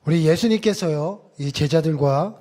우리 예수님께서요, 이 제자들과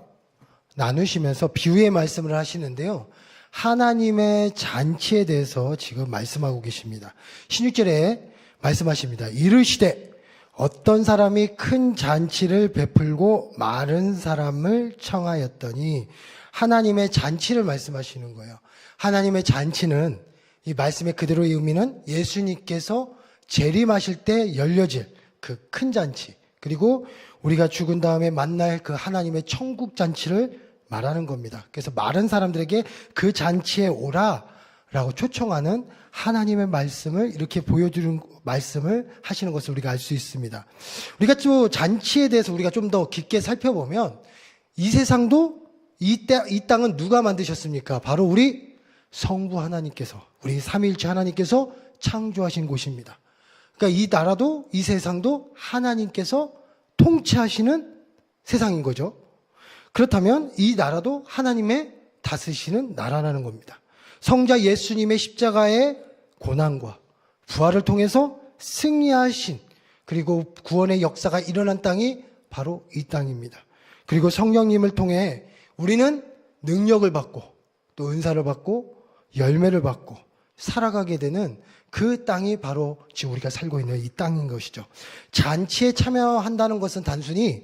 나누시면서 비유의 말씀을 하시는데요. 하나님의 잔치에 대해서 지금 말씀하고 계십니다. 16절에 말씀하십니다. 이르시되 어떤 사람이 큰 잔치를 베풀고 마른 사람을 청하였더니, 하나님의 잔치를 말씀하시는 거예요. 하나님의 잔치는, 이 말씀의 그대로의 의미는 예수님께서 재림하실 때 열려질 그 큰 잔치, 그리고 우리가 죽은 다음에 만날 그 하나님의 천국 잔치를 말하는 겁니다. 그래서 마른 사람들에게 그 잔치에 오라라고 초청하는 하나님의 말씀을 이렇게 보여주는 말씀을 하시는 것을 우리가 알 수 있습니다. 우리가 또 잔치에 대해서 우리가 좀 더 깊게 살펴보면, 이 세상도 이 땅은 누가 만드셨습니까? 바로 우리 성부 하나님께서, 우리 삼위일체 하나님께서 창조하신 곳입니다. 그러니까 이 나라도 이 세상도 하나님께서 통치하시는 세상인 거죠. 그렇다면 이 나라도 하나님의 다스리시는 나라라는 겁니다. 성자 예수님의 십자가의 고난과 부활을 통해서 승리하신, 그리고 구원의 역사가 일어난 땅이 바로 이 땅입니다. 그리고 성령님을 통해 우리는 능력을 받고 또 은사를 받고 열매를 받고 살아가게 되는 그 땅이 바로 지금 우리가 살고 있는 이 땅인 것이죠. 잔치에 참여한다는 것은 단순히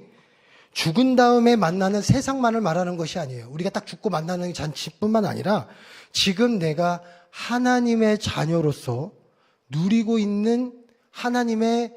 죽은 다음에 만나는 세상만을 말하는 것이 아니에요. 우리가 딱 죽고 만나는 잔치뿐만 아니라 지금 내가 하나님의 자녀로서 누리고 있는 하나님의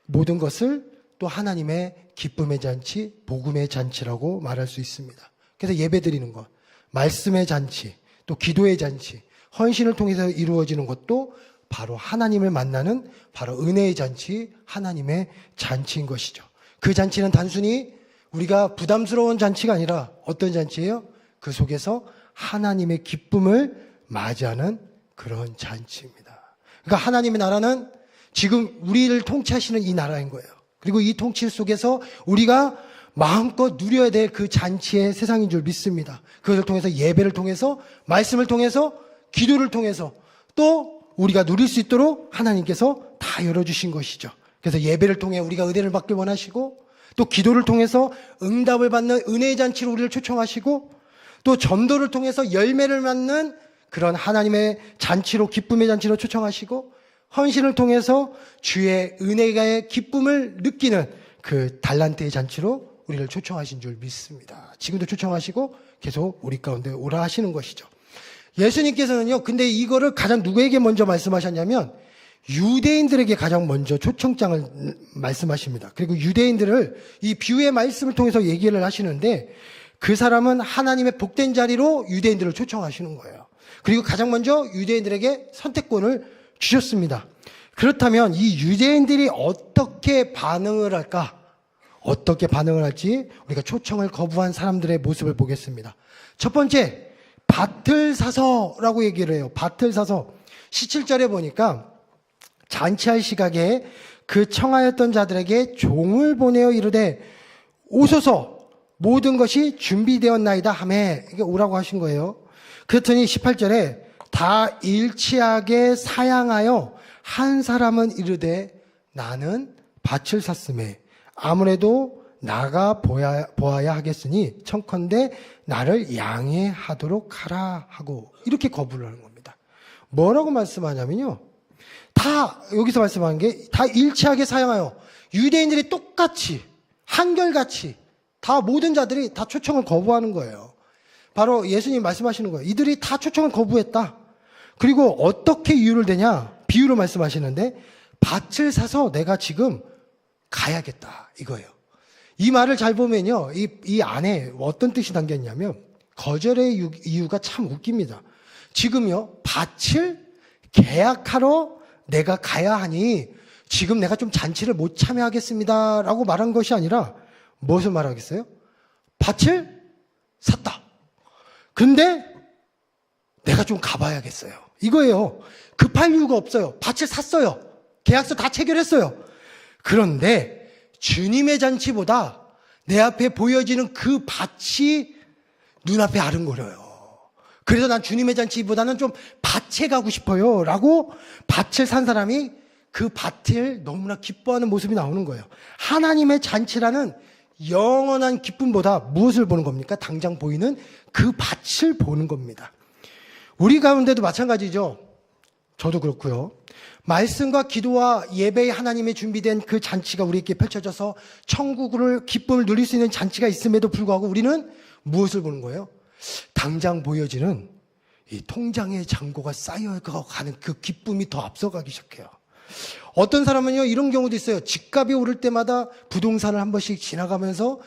모든 것을 또 하나님의 기쁨의 잔치, 복음의 잔치라고 말할 수 있습니다. 그래서 예배 드리는 것, 말씀의 잔치, 또 기도의 잔치, 헌신을 통해서 이루어지는 것도 바로 하나님을 만나는 바로 은혜의 잔치, 하나님의 잔치인 것이죠. 그 잔치는 단순히 우리가 부담스러운 잔치가 아니라 어떤 잔치예요? 그 속에서 하나님의 기쁨을 맞이하는 그런 잔치입니다. 그러니까 하나님의 나라는 지금 우리를 통치하시는 이 나라인 거예요. 그리고 이 통치 속에서 우리가 마음껏 누려야 될 그 잔치의 세상인 줄 믿습니다. 그것을 통해서 예배를 통해서, 말씀을 통해서, 기도를 통해서 또 우리가 누릴 수 있도록 하나님께서 다 열어주신 것이죠. 그래서 예배를 통해 우리가 은혜를 받길 원하시고, 또 기도를 통해서 응답을 받는 은혜의 잔치로 우리를 초청하시고, 또 전도를 통해서 열매를 맞는 그런 하나님의 잔치로, 기쁨의 잔치로 초청하시고, 헌신을 통해서 주의 은혜의 기쁨을 느끼는 그 달란트의 잔치로 우리를 초청하신 줄 믿습니다. 지금도 초청하시고 계속 우리 가운데 오라 하시는 것이죠. 예수님께서는요, 근데 이거를 가장 누구에게 먼저 말씀하셨냐면 유대인들에게 가장 먼저 초청장을 말씀하십니다. 그리고 유대인들을 이 비유의 말씀을 통해서 얘기를 하시는데, 그 사람은 하나님의 복된 자리로 유대인들을 초청하시는 거예요. 그리고 가장 먼저 유대인들에게 선택권을 주셨습니다. 그렇다면 이 유대인들이 어떻게 반응을 할까? 어떻게 반응을 할지 우리가 초청을 거부한 사람들의 모습을 보겠습니다. 첫 번째, 밭을 사서라고 얘기를 해요. 밭을 사서. 17절에 보니까 잔치할 시각에 그 청하였던 자들에게 종을 보내어 이르되 오소서, 모든 것이 준비되었나이다 하매, 이게 오라고 하신 거예요. 그랬더니 18절에 다 일치하게 사양하여 한 사람은 이르되 나는 밭을 샀음에 아무래도 나가 보아야 하겠으니 청컨대 나를 양해하도록 하라 하고, 이렇게 거부를 하는 겁니다. 뭐라고 말씀하냐면요, 다 여기서 말씀하는 게 다 일치하게 사양하여, 유대인들이 똑같이 한결같이 다 모든 자들이 다 초청을 거부하는 거예요. 바로 예수님 말씀하시는 거예요. 이들이 다 초청을 거부했다. 그리고 어떻게 이유를 대냐, 비유로 말씀하시는데 밭을 사서 내가 지금 가야겠다, 이거예요. 이 말을 잘 보면요, 이 안에 어떤 뜻이 담겨 있냐면 거절의 이유가 참 웃깁니다. 지금요, 밭을 계약하러 내가 가야 하니 지금 내가 좀 잔치를 못 참여하겠습니다 라고 말한 것이 아니라 무엇을 말하겠어요? 밭을 샀다. 근데 내가 좀 가봐야겠어요, 이거예요. 급할 이유가 없어요. 밭을 샀어요. 계약서 다 체결했어요. 그런데 주님의 잔치보다 내 앞에 보여지는 그 밭이 눈앞에 아른거려요. 그래서 난 주님의 잔치보다는 좀 밭에 가고 싶어요 라고 밭을 산 사람이 그 밭을 너무나 기뻐하는 모습이 나오는 거예요. 하나님의 잔치라는 영원한 기쁨보다 무엇을 보는 겁니까? 당장 보이는 그 밭을 보는 겁니다. 우리 가운데도 마찬가지죠. 저도 그렇고요. 말씀과 기도와 예배의 하나님의 준비된 그 잔치가 우리에게 펼쳐져서 천국을 기쁨을 누릴 수 있는 잔치가 있음에도 불구하고 우리는 무엇을 보는 거예요? 당장 보여지는 이 통장의 잔고가 쌓여가는 그 기쁨이 더 앞서가기 시작해요. 어떤 사람은요, 이런 경우도 있어요. 집값이 오를 때마다 부동산을 한 번씩 지나가면서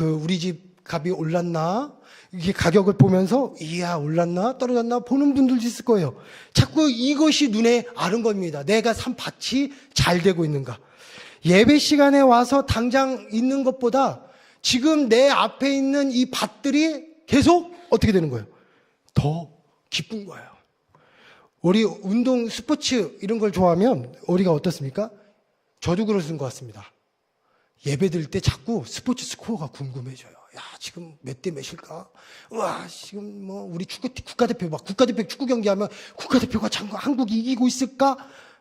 우리 집 값이 올랐나? 이게 가격을 보면서 이야 올랐나 떨어졌나 보는 분들도 있을 거예요. 자꾸 이것이 눈에 아른 겁니다. 내가 산 밭이 잘 되고 있는가. 예배 시간에 와서 당장 있는 것보다 지금 내 앞에 있는 이 밭들이 계속 어떻게 되는 거예요? 더 기쁜 거예요. 우리 운동 스포츠 이런 걸 좋아하면 우리가 어떻습니까? 저도 그러는 것 같습니다. 예배 드릴 때 자꾸 스포츠 스코어가 궁금해져요. 야, 지금 몇 대 몇일까? 와, 지금 뭐 우리 국가대표 축구 경기하면 국가대표가 한국이 이기고 있을까?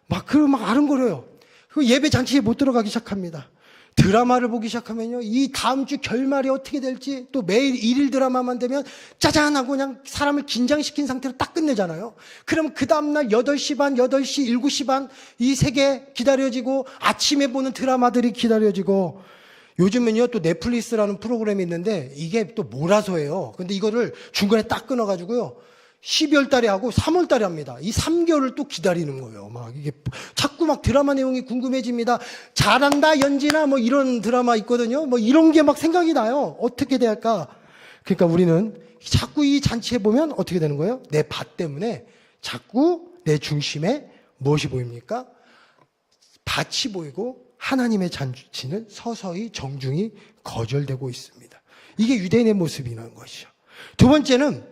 막 아른거려요. 그 예배 잔치에 못 들어가기 시작합니다. 드라마를 보기 시작하면요, 이 다음 주 결말이 어떻게 될지, 또 매일 일일 드라마만 되면 짜잔 하고 그냥 사람을 긴장시킨 상태로 딱 끝내잖아요. 그럼 그 다음날 8시 반, 8시, 7시 반 이 세 개 기다려지고 아침에 보는 드라마들이 기다려지고, 요즘은요 또 넷플릭스라는 프로그램이 있는데 이게 또 몰아서예요. 근데 이거를 중간에 딱 끊어가지고요 12월 달에 하고 3월 달에 합니다. 이 3개월을 또 기다리는 거예요. 이게 자꾸 드라마 내용이 궁금해집니다. 잘한다 연진아 뭐 이런 드라마 있거든요. 이런 게 생각이 나요. 어떻게 돼야 할까? 그러니까 우리는 자꾸 이 잔치에 보면 어떻게 되는 거예요? 내 밭 때문에 자꾸 내 중심에 무엇이 보입니까? 밭이 보이고 하나님의 잔치는 서서히 정중히 거절되고 있습니다. 이게 유대인의 모습이라는 것이죠. 두 번째는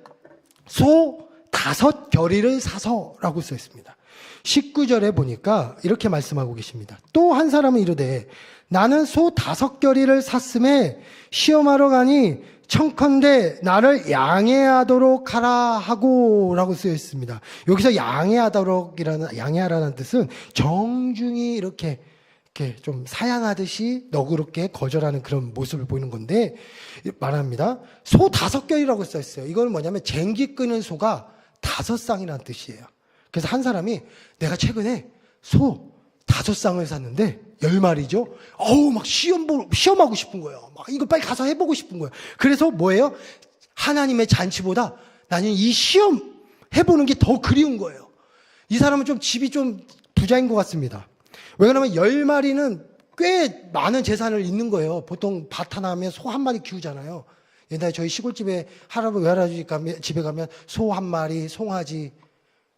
소 5겨리를 사서라고 써 있습니다. 19절에 보니까 이렇게 말씀하고 계십니다. 또 한 사람은 이르되 나는 소 5겨리를 샀음에 시험하러 가니 청컨대 나를 양해하도록 하라 하고 라고 쓰여 있습니다. 여기서 양해하라는 뜻은 정중히 이렇게 좀 사양하듯이 너그럽게 거절하는 그런 모습을 보이는 건데 말합니다. 소 5겨리라고 써 있어요. 이건 뭐냐면 쟁기 끄는 소가 5쌍이라는 뜻이에요. 그래서 한 사람이 내가 최근에 소 5쌍을 샀는데 10마리죠. 시험하고 싶은 거예요. 이거 빨리 가서 해보고 싶은 거예요. 그래서 뭐예요? 하나님의 잔치보다 나는 이 시험 해보는 게 더 그리운 거예요. 이 사람은 좀 집이 좀 부자인 것 같습니다. 왜 그러냐면 10마리는 꽤 많은 재산을 잇는 거예요. 보통 밭 하나 하면 소 1마리 키우잖아요. 옛날에 저희 시골집에 외할아버지 집에 가면 소 1마리, 송아지,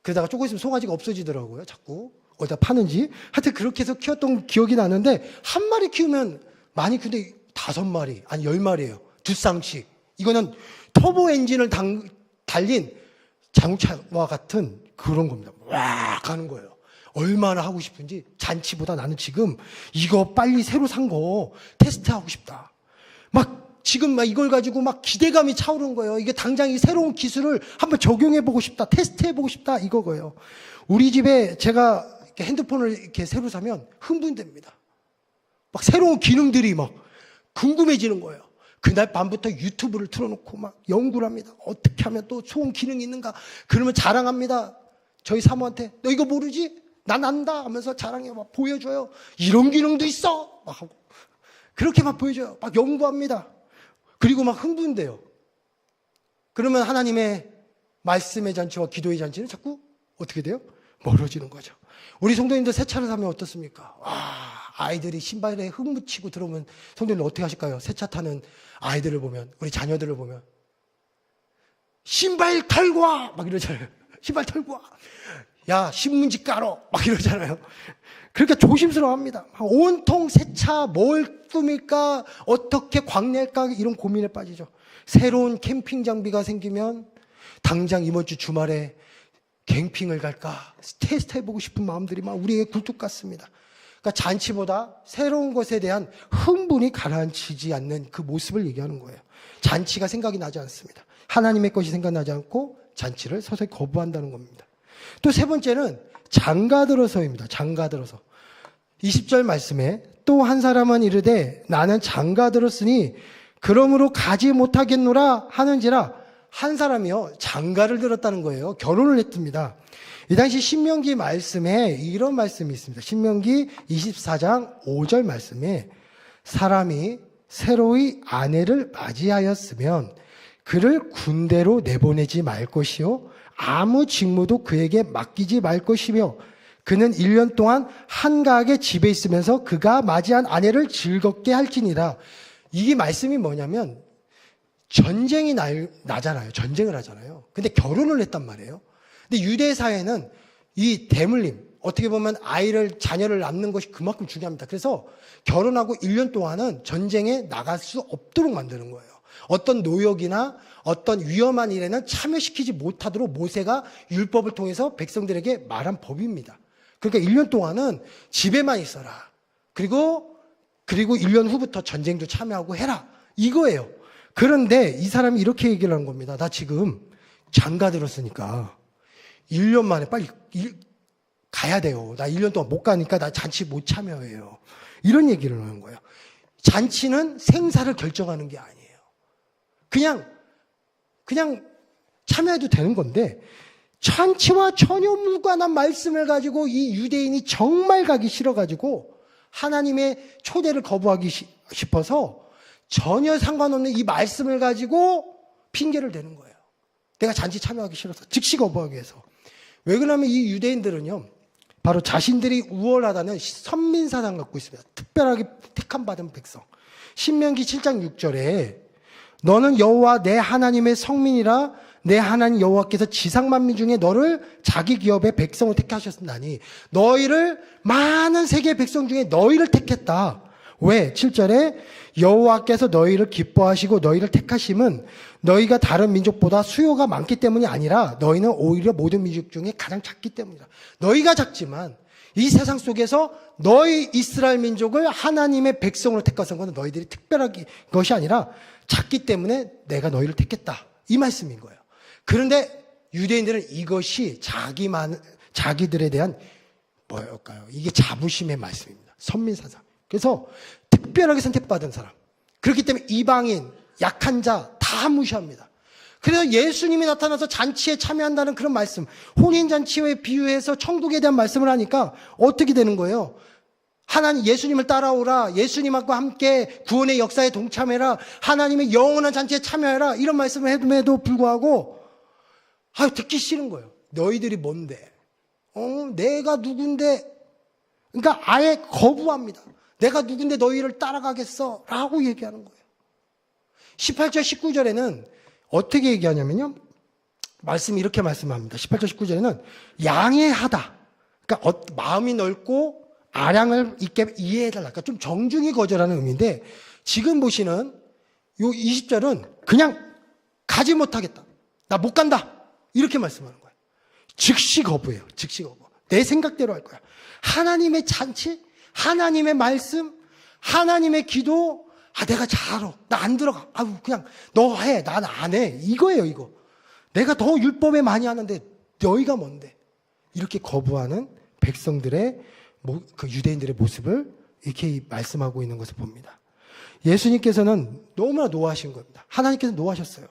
그러다가 조금 있으면 송아지가 없어지더라고요. 자꾸 어디다 파는지. 하여튼 그렇게 해서 키웠던 기억이 나는데 1마리 키우면 많이 근데 5마리, 아니 10마리예요. 2쌍씩. 이거는 터보 엔진을 달린 자동차와 같은 그런 겁니다. 와 가는 거예요. 얼마나 하고 싶은지 잔치보다 나는 지금 이거 빨리 새로 산 거 테스트하고 싶다. 지금 이걸 가지고 기대감이 차오르는 거예요. 이게 당장 이 새로운 기술을 한번 적용해보고 싶다. 테스트해보고 싶다. 이거예요. 우리 집에 제가 이렇게 핸드폰을 이렇게 새로 사면 흥분됩니다. 새로운 기능들이 궁금해지는 거예요. 그날 밤부터 유튜브를 틀어놓고 연구를 합니다. 어떻게 하면 또 좋은 기능이 있는가. 그러면 자랑합니다. 저희 사모한테 너 이거 모르지? 난 안다 하면서 자랑해 보여줘요. 이런 기능도 있어 하고 그렇게 보여줘요. 연구합니다. 그리고 흥분돼요. 그러면 하나님의 말씀의 잔치와 기도의 잔치는 자꾸 어떻게 돼요? 멀어지는 거죠. 우리 성도님들 새 차를 사면 어떻습니까? 아이들이 신발에 흙 묻히고 들어오면 성도님들 어떻게 하실까요? 새 차 타는 아이들을 보면, 우리 자녀들을 보면 신발 털고 와! 이러잖아요. 신발 털고 와! 야, 신문지 깔어! 이러잖아요. 그러니까 조심스러워합니다. 온통 새 차 뭘 꾸밀까? 어떻게 광낼까? 이런 고민에 빠지죠. 새로운 캠핑 장비가 생기면 당장 이번 주 주말에 캠핑을 갈까? 테스트 해보고 싶은 마음들이 우리에게 굴뚝 같습니다. 그러니까 잔치보다 새로운 것에 대한 흥분이 가라앉히지 않는 그 모습을 얘기하는 거예요. 잔치가 생각이 나지 않습니다. 하나님의 것이 생각나지 않고 잔치를 서서히 거부한다는 겁니다. 또 세 번째는 장가들어서입니다. 장가들어서. 20절 말씀에 또 한 사람은 이르되 나는 장가들었으니 그러므로 가지 못하겠노라 하는지라. 한 사람이요, 장가를 들었다는 거예요. 결혼을 했답니다. 이 당시 신명기 말씀에 이런 말씀이 있습니다. 신명기 24장 5절 말씀에 사람이 새로이 아내를 맞이하였으면 그를 군대로 내보내지 말 것이요 아무 직무도 그에게 맡기지 말 것이며 그는 1년 동안 한가하게 집에 있으면서 그가 맞이한 아내를 즐겁게 할지니라. 이 말씀이 뭐냐면 전쟁이 나잖아요. 전쟁을 하잖아요. 근데 결혼을 했단 말이에요. 근데 유대 사회는 이 대물림, 어떻게 보면 자녀를 낳는 것이 그만큼 중요합니다. 그래서 결혼하고 1년 동안은 전쟁에 나갈 수 없도록 만드는 거예요. 어떤 노역이나 어떤 위험한 일에는 참여시키지 못하도록 모세가 율법을 통해서 백성들에게 말한 법입니다. 그러니까 1년 동안은 집에만 있어라. 그리고 1년 후부터 전쟁도 참여하고 해라. 이거예요. 그런데 이 사람이 이렇게 얘기를 하는 겁니다. 나 지금 장가 들었으니까 1년 만에 빨리 가야 돼요. 나 1년 동안 못 가니까 나 잔치 못 참여해요. 이런 얘기를 하는 거예요. 잔치는 생사를 결정하는 게 아니에요. 그냥 참여해도 되는 건데 잔치와 전혀 무관한 말씀을 가지고 이 유대인이 정말 가기 싫어가지고 하나님의 초대를 거부하기 싶어서 전혀 상관없는 이 말씀을 가지고 핑계를 대는 거예요. 내가 잔치 참여하기 싫어서 즉시 거부하기 위해서. 왜 그러냐면 이 유대인들은요, 바로 자신들이 우월하다는 선민사상 갖고 있습니다. 특별하게 택함 받은 백성. 신명기 7장 6절에 너는 여호와 내 하나님의 성민이라 내 하나님 여호와께서 지상만민 중에 너를 자기 기업의 백성을 택하셨나니 너희를 많은 세계의 백성 중에 너희를 택했다. 왜? 7절에 여호와께서 너희를 기뻐하시고 너희를 택하심은 너희가 다른 민족보다 수요가 많기 때문이 아니라 너희는 오히려 모든 민족 중에 가장 작기 때문이다. 너희가 작지만 이 세상 속에서 너희 이스라엘 민족을 하나님의 백성으로 택하신 것은 너희들이 특별한 것이 아니라 작기 때문에 내가 너희를 택했다. 이 말씀인 거예요. 그런데 유대인들은 이것이 자기들에 대한 뭐였을까요? 이게 자부심의 말씀입니다. 선민사상. 그래서 특별하게 선택받은 사람. 그렇기 때문에 이방인, 약한 자 다 무시합니다. 그래서 예수님이 나타나서 잔치에 참여한다는 그런 말씀, 혼인잔치에 비유해서 천국에 대한 말씀을 하니까 어떻게 되는 거예요? 하나님 예수님을 따라오라. 예수님과 함께 구원의 역사에 동참해라. 하나님의 영원한 잔치에 참여해라. 이런 말씀을 해도 불구하고 듣기 싫은 거예요. 너희들이 뭔데? 내가 누군데? 그러니까 아예 거부합니다. 내가 누군데 너희를 따라가겠어? 라고 얘기하는 거예요. 18절 19절에는 어떻게 얘기하냐면요, 말씀이 이렇게 말씀합니다. 18절 19절에는 양해하다. 그러니까 마음이 넓고 아량을 있게 이해해달라. 그러니까 좀 정중히 거절하는 의미인데, 지금 보시는 요 20절은 그냥 가지 못하겠다. 나 못 간다. 이렇게 말씀하는 거예요. 즉시 거부해요. 즉시 거부. 내 생각대로 할 거야. 하나님의 잔치, 하나님의 말씀, 하나님의 기도, 내가 잘하. 나 안 들어가. 그냥 너 해. 난 안 해. 이거예요, 이거. 내가 더 율법에 많이 하는데 너희가 뭔데? 이렇게 거부하는 백성들의 그 유대인들의 모습을 이렇게 말씀하고 있는 것을 봅니다. 예수님께서는 너무나 노하신 겁니다. 하나님께서 노하셨어요.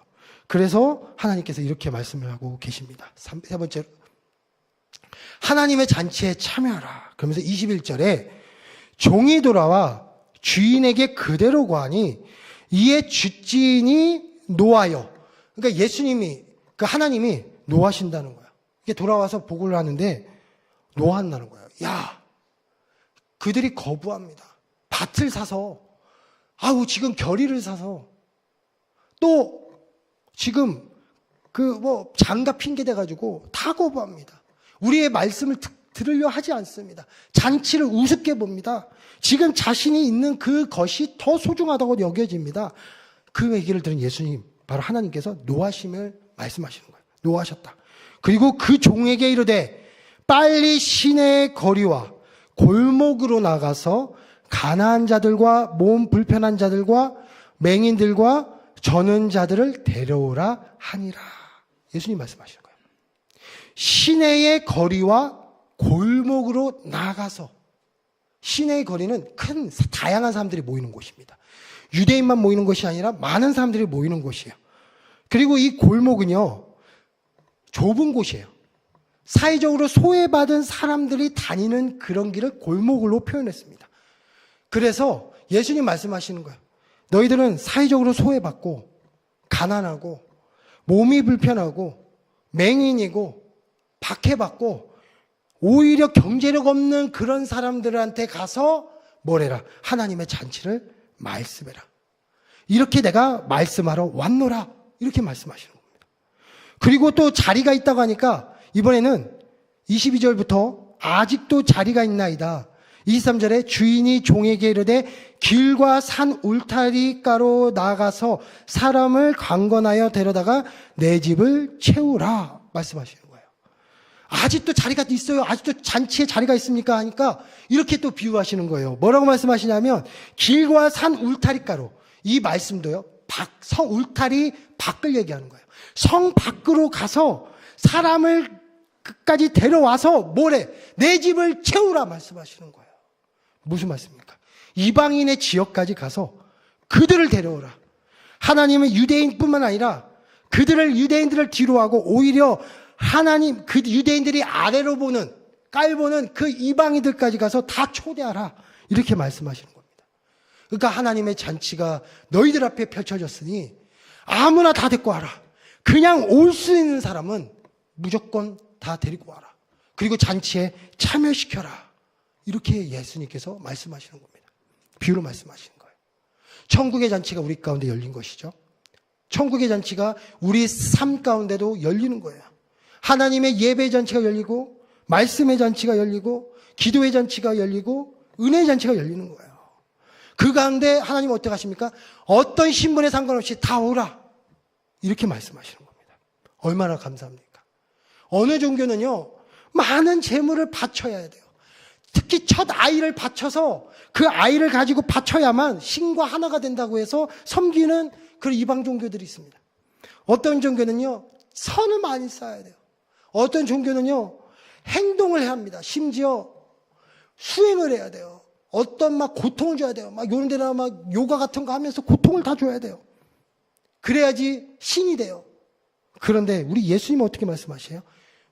그래서 하나님께서 이렇게 말씀을 하고 계십니다. 세 번째로 하나님의 잔치에 참여하라. 그러면서 21절에 종이 돌아와 주인에게 그대로 구하니 이에 주지인이 노하여. 그러니까 예수님이, 하나님이 노하신다는 거야. 이게 돌아와서 보고를 하는데 노한다는 거예요. 그들이 거부합니다. 밭을 사서, 지금 결의를 사서, 또 지금 장가 핑계 대가지고 다 거부합니다. 우리의 말씀을 들으려 하지 않습니다. 잔치를 우습게 봅니다. 지금 자신이 있는 그것이 더 소중하다고 여겨집니다. 그 얘기를 들은 예수님, 바로 하나님께서 노하심을 말씀하시는 거예요. 노하셨다. 그리고 그 종에게 이르되 빨리 시내의 거리와 골목으로 나가서 가난한 자들과 몸 불편한 자들과 맹인들과 저는 자들을 데려오라 하니라. 예수님 말씀하시는 거예요. 시내의 거리와 골목으로 나가서, 시내의 거리는 다양한 사람들이 모이는 곳입니다. 유대인만 모이는 곳이 아니라 많은 사람들이 모이는 곳이에요. 그리고 이 골목은요, 좁은 곳이에요. 사회적으로 소외받은 사람들이 다니는 그런 길을 골목으로 표현했습니다. 그래서 예수님 말씀하시는 거예요. 너희들은 사회적으로 소외받고 가난하고 몸이 불편하고 맹인이고 박해받고 오히려 경제력 없는 그런 사람들한테 가서 뭐래라? 하나님의 잔치를 말씀해라. 이렇게 내가 말씀하러 왔노라. 이렇게 말씀하시는 겁니다. 그리고 또 자리가 있다고 하니까 이번에는 22절부터 아직도 자리가 있나이다. 23절에 주인이 종에게 이르되 길과 산 울타리가로 나가서 사람을 강권하여 데려다가 내 집을 채우라 말씀하시는 거예요. 아직도 자리가 있어요. 아직도 잔치에 자리가 있습니까? 하니까 이렇게 또 비유하시는 거예요. 뭐라고 말씀하시냐면 길과 산 울타리가로, 이 말씀도요, 성 울타리 밖을 얘기하는 거예요. 성 밖으로 가서 사람을 끝까지 데려와서 뭐래? 내 집을 채우라 말씀하시는 거예요. 무슨 말씀입니까? 이방인의 지역까지 가서 그들을 데려오라. 하나님은 유대인뿐만 아니라 유대인들을 뒤로하고 오히려 하나님, 그 유대인들이 아래로 보는, 깔보는 그 이방인들까지 가서 다 초대하라. 이렇게 말씀하시는 겁니다. 그러니까 하나님의 잔치가 너희들 앞에 펼쳐졌으니 아무나 다 데리고 와라. 그냥 올 수 있는 사람은 무조건 다 데리고 와라. 그리고 잔치에 참여시켜라. 이렇게 예수님께서 말씀하시는 겁니다. 비유로 말씀하시는 거예요. 천국의 잔치가 우리 가운데 열린 것이죠. 천국의 잔치가 우리 삶 가운데도 열리는 거예요. 하나님의 예배의 잔치가 열리고, 말씀의 잔치가 열리고, 기도의 잔치가 열리고, 은혜의 잔치가 열리는 거예요. 그 가운데 하나님은 어떻게 하십니까? 어떤 신분에 상관없이 다 오라. 이렇게 말씀하시는 겁니다. 얼마나 감사합니까? 어느 종교는요, 많은 재물을 바쳐야 돼요. 특히 첫 아이를 바쳐서 그 아이를 가지고 바쳐야만 신과 하나가 된다고 해서 섬기는 그런 이방 종교들이 있습니다. 어떤 종교는요, 선을 많이 쌓아야 돼요. 어떤 종교는요, 행동을 해야 합니다. 심지어 수행을 해야 돼요. 어떤 막 고통을 줘야 돼요. 막 요런 데나 막 요가 같은 거 하면서 고통을 다 줘야 돼요. 그래야지 신이 돼요. 그런데 우리 예수님은 어떻게 말씀하세요?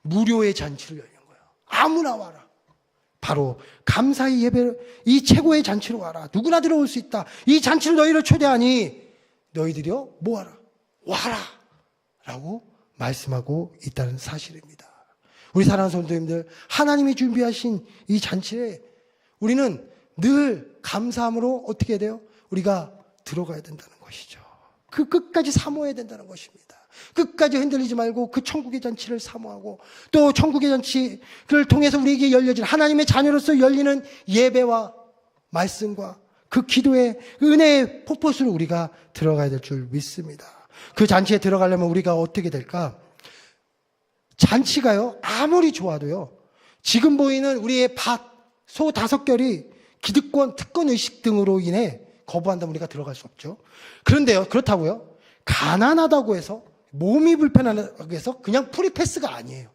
무료의 잔치를 열린 거예요. 아무나 와라. 바로 감사의 예배를, 이 최고의 잔치로 와라. 누구나 들어올 수 있다. 이 잔치를 너희를 초대하니 너희들이요 뭐하라? 와라. 라고 말씀하고 있다는 사실입니다. 우리 사랑하는 성도님들, 하나님이 준비하신 이 잔치에 우리는 늘 감사함으로 어떻게 해야 돼요? 우리가 들어가야 된다는 것이죠. 그 끝까지 사모해야 된다는 것입니다. 끝까지 흔들리지 말고 그 천국의 잔치를 사모하고, 또 천국의 잔치를 통해서 우리에게 열려진 하나님의 자녀로서 열리는 예배와 말씀과 그 기도의 은혜의 폭포수로 우리가 들어가야 될 줄 믿습니다. 그 잔치에 들어가려면 우리가 어떻게 될까? 잔치가요, 아무리 좋아도요, 지금 보이는 우리의 밭, 소 5결이 기득권, 특권 의식 등으로 인해 거부한다면 우리가 들어갈 수 없죠. 그런데요, 그렇다고요, 가난하다고 해서, 몸이 불편하다고 해서 그냥 프리패스가 아니에요.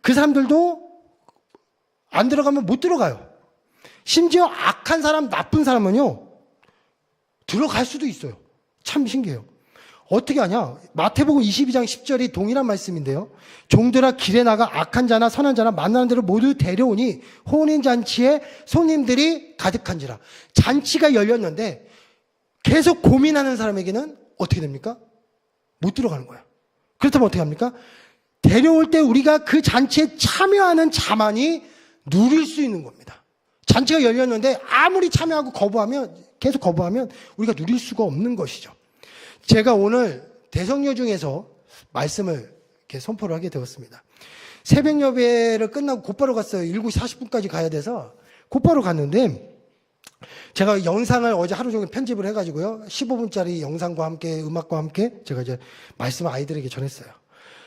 그 사람들도 안 들어가면 못 들어가요. 심지어 악한 사람, 나쁜 사람은요, 들어갈 수도 있어요. 참 신기해요. 어떻게 하냐? 마태복음 22장 10절이 동일한 말씀인데요. 종들아 길에 나가 악한 자나 선한 자나 만나는 대로 모두 데려오니 혼인잔치에 손님들이 가득한지라. 잔치가 열렸는데 계속 고민하는 사람에게는 어떻게 됩니까? 못 들어가는 거예요. 그렇다면 어떻게 합니까? 데려올 때 우리가 그 잔치에 참여하는 자만이 누릴 수 있는 겁니다. 잔치가 열렸는데 아무리 참여하고 계속 거부하면 우리가 누릴 수가 없는 것이죠. 제가 오늘 대성여 중에서 말씀을 이렇게 선포를 하게 되었습니다. 새벽 예배를 끝나고 곧바로 갔어요. 7시 40분까지 가야 돼서 곧바로 갔는데, 제가 영상을 어제 하루 종일 편집을 해가지고요, 15분짜리 영상과 함께 음악과 함께 제가 이제 말씀을 아이들에게 전했어요.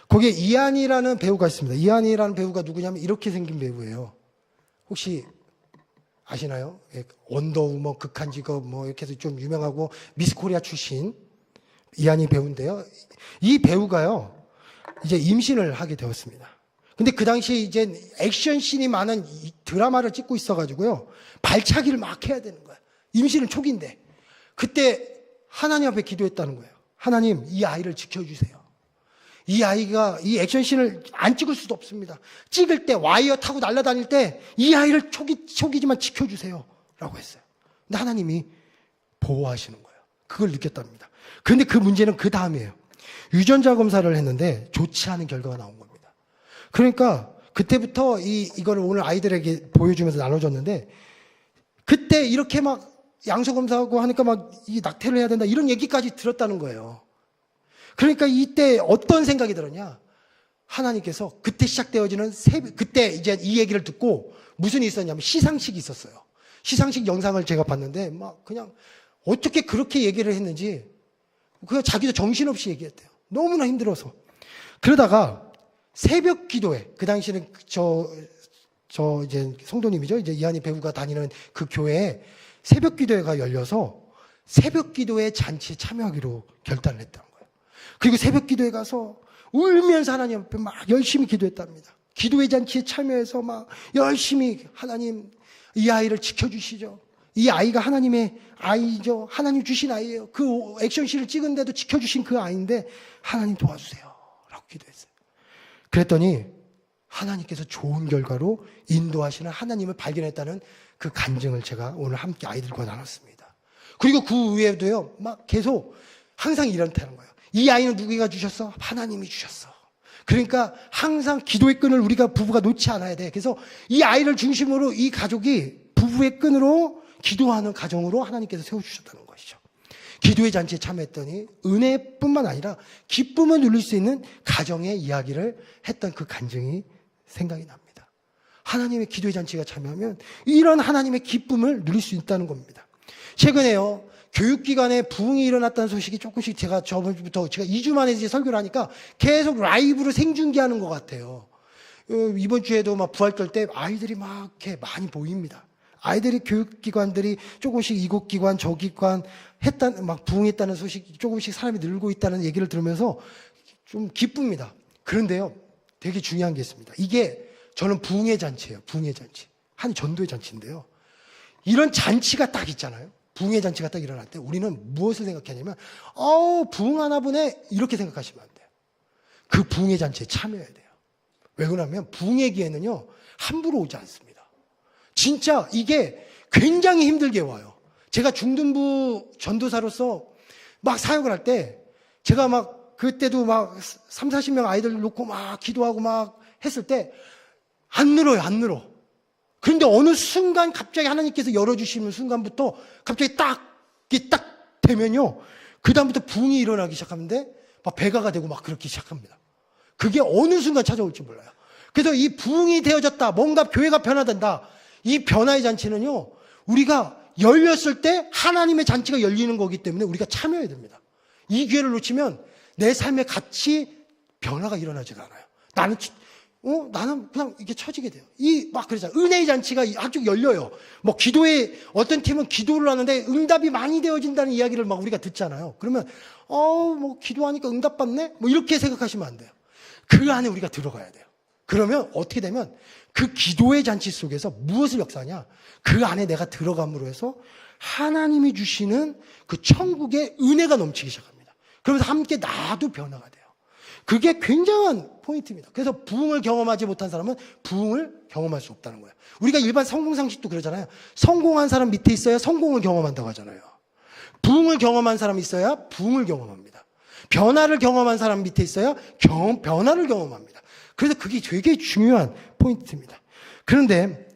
거기에 이한이라는 배우가 있습니다. 이한이라는 배우가 누구냐면 이렇게 생긴 배우예요. 혹시 아시나요? 원더우먼, 극한 직업 뭐 이렇게 해서 좀 유명하고 미스 코리아 출신 이한이 배우인데요. 이 배우가요, 이제 임신을 하게 되었습니다. 근데 그 당시에 이제 액션씬이 많은 이 드라마를 찍고 있어가지고요. 발차기를 막 해야 되는 거야. 임신은 초기인데. 그때 하나님 앞에 기도했다는 거예요. 하나님, 이 아이를 지켜주세요. 이 아이가 이 액션씬을 안 찍을 수도 없습니다. 찍을 때 와이어 타고 날아다닐 때 이 아이를 초기지만 지켜주세요. 라고 했어요. 근데 하나님이 보호하시는 거예요. 그걸 느꼈답니다. 그런데 그 문제는 그 다음이에요. 유전자 검사를 했는데 좋지 않은 결과가 나온 겁니다. 그러니까 그때부터 이거를 오늘 아이들에게 보여주면서 나눠줬는데 그때 이렇게 막 양소 검사하고 하니까 막 이 낙태를 해야 된다 이런 얘기까지 들었다는 거예요. 그러니까 이때 어떤 생각이 들었냐? 하나님께서 그때 시작되어지는 그때 이제 이 얘기를 듣고 무슨 일이 있었냐면 시상식이 있었어요. 시상식 영상을 제가 봤는데 막 그냥 어떻게 그렇게 얘기를 했는지 그냥 자기도 정신없이 얘기했대요. 너무나 힘들어서. 그러다가 새벽 기도회, 그 당시에는 저 이제 성도님이죠. 이제 이한희 배우가 다니는 그 교회에 새벽 기도회가 열려서 새벽 기도회 잔치에 참여하기로 결단을 했다는 거예요. 그리고 새벽 기도회 가서 울면서 하나님 앞에 막 열심히 기도했답니다. 기도회 잔치에 참여해서 막 열심히 하나님 이 아이를 지켜주시죠. 이 아이가 하나님의 아이죠. 하나님 주신 아이예요. 그 액션씬을 찍은데도 지켜주신 그 아이인데 하나님 도와주세요. 라고 기도했어요. 그랬더니 하나님께서 좋은 결과로 인도하시는 하나님을 발견했다는 그 간증을 제가 오늘 함께 아이들과 나눴습니다. 그리고 그 외에도요, 막 계속 항상 이런다는 거예요. 이 아이는 누구가 주셨어? 하나님이 주셨어. 그러니까 항상 기도의 끈을 우리가 부부가 놓지 않아야 돼. 그래서 이 아이를 중심으로 이 가족이 부부의 끈으로 기도하는 가정으로 하나님께서 세워주셨다는 것이죠. 기도의 잔치에 참여했더니 은혜뿐만 아니라 기쁨을 누릴 수 있는 가정의 이야기를 했던 그 간증이 생각이 납니다. 하나님의 기도의 잔치가 참여하면 이런 하나님의 기쁨을 누릴 수 있다는 겁니다. 최근에요, 교육기관에 부흥이 일어났다는 소식이 조금씩 제가 저번부터 제가 2주 만에 이제 설교를 하니까 계속 라이브로 생중계하는 것 같아요. 이번 주에도 막 부활절 때 아이들이 막 이렇게 많이 보입니다. 아이들이 교육기관들이 조금씩 이곳 기관, 저 기관 막 부흥했다는 소식, 조금씩 사람이 늘고 있다는 얘기를 들으면서 좀 기쁩니다. 그런데요, 되게 중요한 게 있습니다. 이게 저는 부흥의 잔치예요. 부흥의 잔치. 한 전도의 잔치인데요. 이런 잔치가 딱 있잖아요. 부흥의 잔치가 딱 일어날 때 우리는 무엇을 생각하냐면 부흥하나 보네 이렇게 생각하시면 안 돼요. 그 부흥의 잔치에 참여해야 돼요. 왜 그러냐면 부흥의 기회는요 함부로 오지 않습니다. 진짜 이게 굉장히 힘들게 와요. 제가 중등부 전도사로서 막 사역을 할 때 제가 막 그때도 막 3, 40명 아이들 놓고 막 기도하고 막 했을 때 안 늘어요. 안 늘어. 그런데 어느 순간 갑자기 하나님께서 열어주시는 순간부터 갑자기 이게 딱 되면요. 그다음부터 부흥이 일어나기 시작하는데 막 배가가 되고 막 그렇게 시작합니다. 그게 어느 순간 찾아올지 몰라요. 그래서 이 부흥이 되어졌다. 뭔가 교회가 변화된다. 이 변화의 잔치는요. 우리가 열렸을 때 하나님의 잔치가 열리는 거기 때문에 우리가 참여해야 됩니다. 이 기회를 놓치면 내 삶에 같이 변화가 일어나지가 않아요. 나는 그냥 이게 처지게 돼요. 막 그러잖아요. 은혜의 잔치가 한쪽 열려요. 뭐 기도에, 어떤 팀은 기도를 하는데 응답이 많이 되어진다는 이야기를 막 우리가 듣잖아요. 그러면, 뭐 기도하니까 응답 받네? 뭐 이렇게 생각하시면 안 돼요. 그 안에 우리가 들어가야 돼요. 그러면 어떻게 되면 그 기도의 잔치 속에서 무엇을 역사하냐? 그 안에 내가 들어감으로 해서 하나님이 주시는 그 천국의 은혜가 넘치기 시작합니다. 그러면서 함께 나도 변화가 돼요. 그게 굉장한 포인트입니다. 그래서 부흥을 경험하지 못한 사람은 부흥을 경험할 수 없다는 거예요. 우리가 일반 성공 상식도 그러잖아요. 성공한 사람 밑에 있어야 성공을 경험한다고 하잖아요. 부흥을 경험한 사람이 있어야 부흥을 경험합니다. 변화를 경험한 사람 밑에 있어야 변화를 경험합니다. 그래서 그게 되게 중요한 포인트입니다. 그런데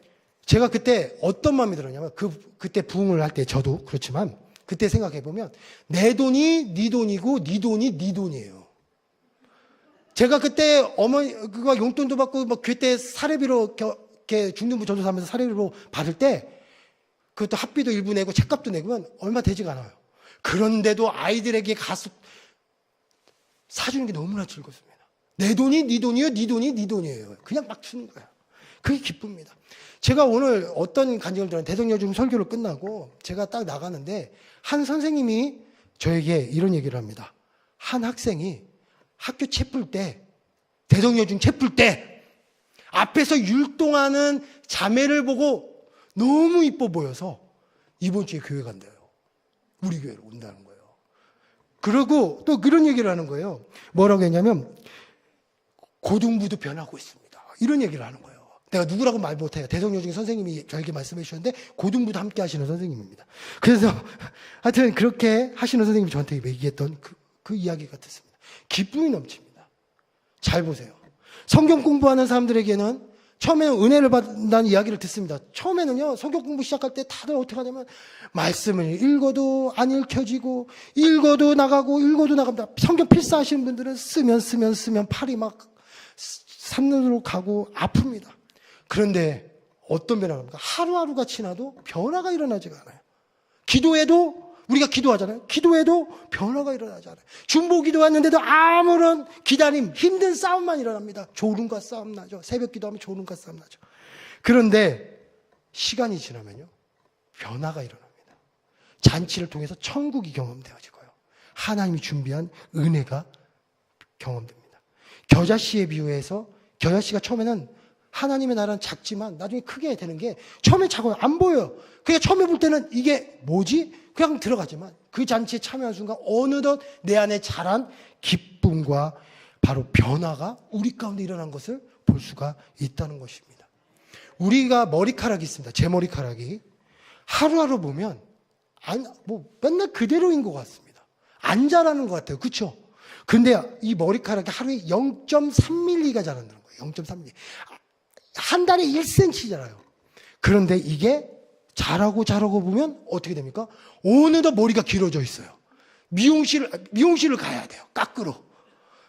제가 그때 어떤 마음이 들었냐면 그때 부흥을 할 때 저도 그렇지만 그때 생각해 보면 내 돈이 네 돈이고 네 돈이 네 돈이에요. 제가 그때 그거 용돈도 받고 뭐 그때 사례비로 이렇게 중등부 전도사하면서 사례비로 받을 때 그것도 학비도 일부 내고 책값도 내면 얼마 되지가 않아요. 그런데도 아이들에게 가서 사주는 게 너무나 즐겁습니다. 내 돈이 네 돈이요, 네 돈이 네 돈이에요. 그냥 막 주는 거예요. 그게 기쁩니다. 제가 오늘 어떤 간증을 들었는데 대성여중 설교를 끝나고 제가 딱 나가는데 한 선생님이 저에게 이런 얘기를 합니다. 한 학생이 학교 채플 때, 대성여중 채플 때 앞에서 율동하는 자매를 보고 너무 이뻐 보여서 이번 주에 교회 간대요. 우리 교회로 온다는 거예요. 그러고 또 그런 얘기를 하는 거예요. 뭐라고 했냐면 고등부도 변하고 있습니다. 이런 얘기를 하는 거예요. 내가 누구라고 말 못해요. 대성령 중에 선생님이 저에게 말씀해 주셨는데 고등부도 함께 하시는 선생님입니다. 그래서 하여튼 그렇게 하시는 선생님이 저한테 얘기했던 그 이야기 같았습니다. 기쁨이 넘칩니다. 잘 보세요. 성경 공부하는 사람들에게는 처음에는 은혜를 받는다는 이야기를 듣습니다. 처음에는요, 성경 공부 시작할 때 다들 어떻게 하냐면, 말씀을 읽어도 안 읽혀지고, 읽어도 나가고, 읽어도 나갑니다. 성경 필사하시는 분들은 쓰면 팔이 막 산으로 가고 아픕니다. 그런데 어떤 변화가 옵니까? 하루하루가 지나도 변화가 일어나지가 않아요. 기도해도 우리가 기도하잖아요. 기도해도 변화가 일어나지 않아요. 중보 기도했는데도 아무런 기다림, 힘든 싸움만 일어납니다. 졸음과 싸움 나죠. 새벽 기도하면 졸음과 싸움 나죠. 그런데 시간이 지나면요, 변화가 일어납니다. 잔치를 통해서 천국이 경험되어지고요. 하나님이 준비한 은혜가 경험됩니다. 겨자씨에 비유해서 겨자씨가 처음에는 하나님의 나라는 작지만 나중에 크게 되는 게 처음에 작아요. 안 보여요. 그러니까 처음에 볼 때는 이게 뭐지? 그냥 들어가지만 그 잔치에 참여한 순간 어느덧 내 안에 자란 기쁨과 바로 변화가 우리 가운데 일어난 것을 볼 수가 있다는 것입니다. 우리가 머리카락이 있습니다. 제 머리카락이 하루하루 보면 맨날 그대로인 것 같습니다. 안 자라는 것 같아요. 그렇죠? 근데 이 머리카락이 하루에 0.3mm가 자란다는 거예요. 0.3mm. 한 달에 1cm 자라요. 그런데 이게 자라고 보면 어떻게 됩니까? 어느덧 머리가 길어져 있어요. 미용실을 가야 돼요. 깎으러.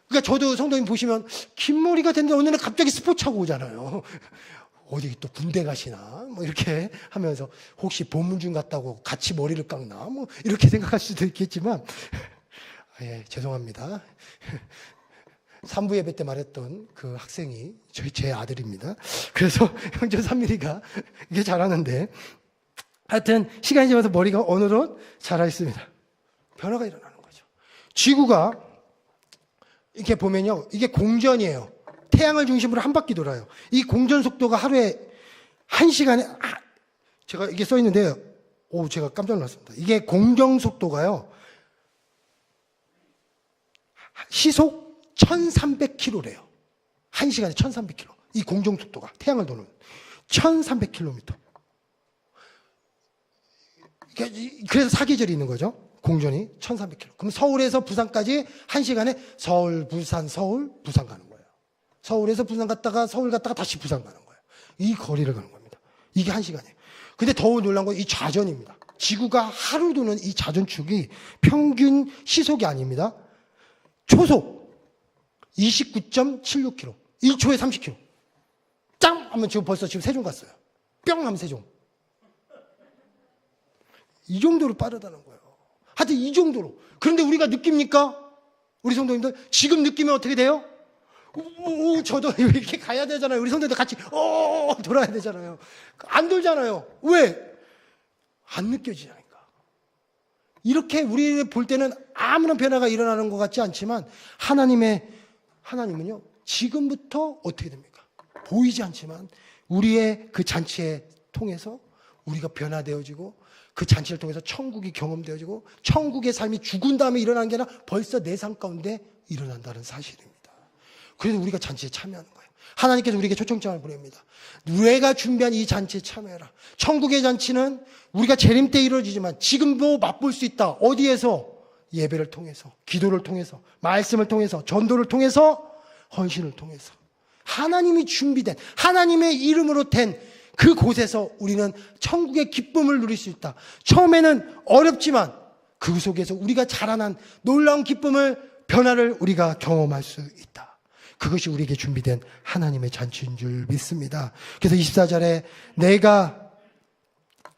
그러니까 저도 성도님 보시면 긴 머리가 됐는데 어느 날 갑자기 스포츠하고 오잖아요. 어디 또 군대 가시나? 뭐 이렇게 하면서 혹시 보문중 갔다고 같이 머리를 깎나? 뭐 이렇게 생각할 수도 있겠지만 예, 죄송합니다. 3부 예배 때 말했던 그 학생이 제 아들입니다. 그래서 0.3mm가 이게 자라는데 하여튼 시간이 지나서 머리가 어느덧 자라 있습니다. 변화가 일어나는 거죠. 지구가 이렇게 보면요, 이게 공전이에요. 태양을 중심으로 한 바퀴 돌아요. 이 공전 속도가 하루에 1시간에 제가 이게 써 있는데요. 제가 깜짝 놀랐습니다. 이게 공정 속도가요, 시속 1300km래요. 1시간에 1300km. 이 공정 속도가 태양을 도는 1300km. 그래서 사계절이 있는 거죠. 공전이 1300km. 그럼 서울에서 부산까지 1시간에 서울, 부산, 서울, 부산 가는 거예요. 서울에서 부산 갔다가 서울 갔다가 다시 부산 가는 거예요. 이 거리를 가는 겁니다. 이게 1시간이에요. 근데 더 놀란 건 이 좌전입니다. 지구가 하루 도는 이 좌전축이 평균 시속이 아닙니다. 초속 29.76km. 1초에 30km. 짱! 하면 지금 벌써 세종 갔어요. 뿅! 하면 세종. 이 정도로 빠르다는 거예요. 하여튼 이 정도로. 그런데 우리가 느낍니까? 우리 성도님들 지금 느끼면 어떻게 돼요? 저도 이렇게 가야 되잖아요. 우리 성도님들 같이 돌아야 되잖아요. 안 돌잖아요. 왜? 안 느껴지니까. 이렇게 우리 볼 때는 아무런 변화가 일어나는 것 같지 않지만 하나님은요, 지금부터 어떻게 됩니까? 보이지 않지만 우리의 그 잔치에 통해서 우리가 변화되어지고 그 잔치를 통해서 천국이 경험되어지고 천국의 삶이 죽은 다음에 일어나는 게 아니라 벌써 내 삶 가운데 일어난다는 사실입니다. 그래서 우리가 잔치에 참여하는 거예요. 하나님께서 우리에게 초청장을 보냅니다. 내가 준비한 이 잔치에 참여해라. 천국의 잔치는 우리가 재림 때 이루어지지만 지금도 맛볼 수 있다. 어디에서? 예배를 통해서, 기도를 통해서, 말씀을 통해서, 전도를 통해서, 헌신을 통해서 하나님이 준비된, 하나님의 이름으로 된 그 곳에서 우리는 천국의 기쁨을 누릴 수 있다. 처음에는 어렵지만 그 속에서 우리가 자라난 놀라운 기쁨을, 변화를 우리가 경험할 수 있다. 그것이 우리에게 준비된 하나님의 잔치인 줄 믿습니다. 그래서 24절에 내가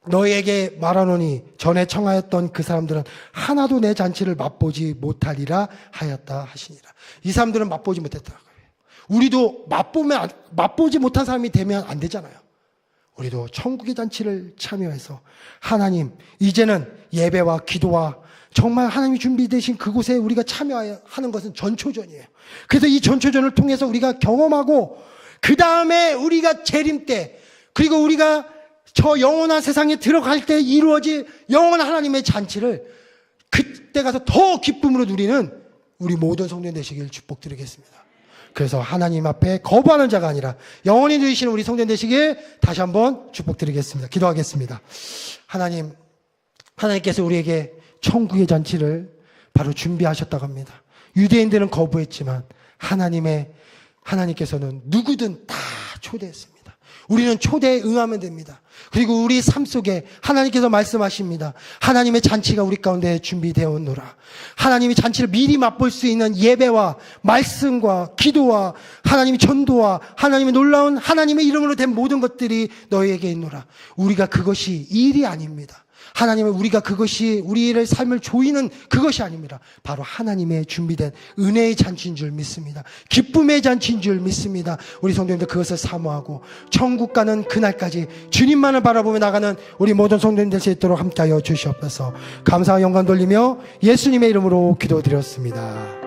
너에게 말하노니 전에 청하였던 그 사람들은 하나도 내 잔치를 맛보지 못하리라 하였다 하시니라. 이 사람들은 맛보지 못했더라고요. 우리도 맛보지 못한 사람이 되면 안 되잖아요. 우리도 천국의 잔치를 참여해서 하나님, 이제는 예배와 기도와 정말 하나님이 준비되신 그곳에 우리가 참여하는 것은 전초전이에요. 그래서 이 전초전을 통해서 우리가 경험하고 그 다음에 우리가 재림 때, 그리고 우리가 저 영원한 세상에 들어갈 때 이루어질 영원한 하나님의 잔치를 그때 가서 더 기쁨으로 누리는 우리 모든 성도님 되시길 축복드리겠습니다. 그래서 하나님 앞에 거부하는 자가 아니라 영원히 누리시는 우리 성도님 되시길 다시 한번 축복드리겠습니다. 기도하겠습니다. 하나님께서 우리에게 천국의 잔치를 바로 준비하셨다고 합니다. 유대인들은 거부했지만 하나님께서는 누구든 다 초대했습니다. 우리는 초대에 응하면 됩니다. 그리고 우리 삶 속에 하나님께서 말씀하십니다. 하나님의 잔치가 우리 가운데 준비되었노라. 하나님의 잔치를 미리 맛볼 수 있는 예배와 말씀과 기도와 하나님의 전도와 하나님의 놀라운 하나님의 이름으로 된 모든 것들이 너희에게 있노라. 우리가 그것이 일이 아닙니다. 하나님은 우리가 그것이 우리의 삶을 조이는 그것이 아닙니다. 바로 하나님의 준비된 은혜의 잔치인 줄 믿습니다. 기쁨의 잔치인 줄 믿습니다. 우리 성도님들 그것을 사모하고 천국 가는 그날까지 주님만을 바라보며 나가는 우리 모든 성도님들 될 수 있도록 함께하여 주시옵소서. 감사와 영광 돌리며 예수님의 이름으로 기도드렸습니다.